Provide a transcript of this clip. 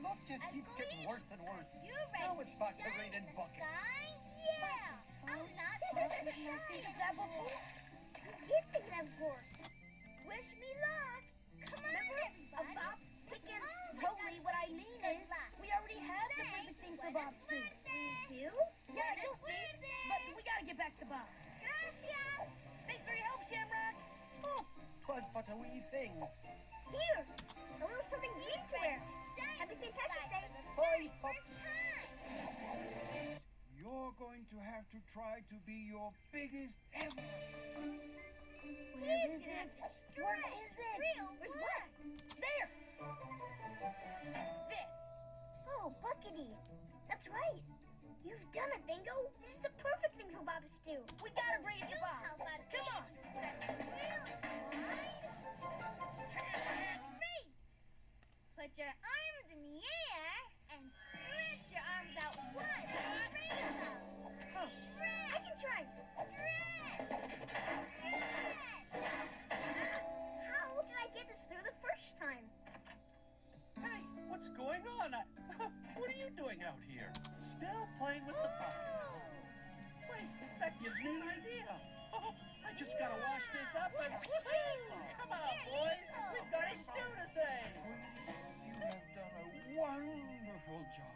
luck just keeps getting worse and worse. You Now it's back to raining buckets. Yeah. I'm not Did I think of that before? You did think of that before. Wish me luck. Come on, everybody. About picking. Probably what I mean is we already have the perfect thing for Bob's stew. We Do? Yeah, you'll see. But we gotta get back to Bob's. Gracias. Thanks for your help, Shamrock. Oh, 'twas but a wee thing. Here, a little something you need to wear. Happy St. Patrick's Day. Bye, Pop. First time. You're going to have to try to be your biggest ever. Where is it? Where is it? Real Where's wood. what? There. This. Oh, Buckety. That's right. You've done it, Bingo. This is the perfect thing for Bob's stew. We gotta bring it to Bob. How about Come on. Great. Put your arms in the air and stretch your arms out wide. I can try. How did I get this through the first time? Hey, what's going on? What are you doing out here? Still playing with the pop? Wait, that gives me an idea. Oh, I just gotta wash this up and woohoo! Come on, boys, we've got a stew to save. You have done a wonderful job.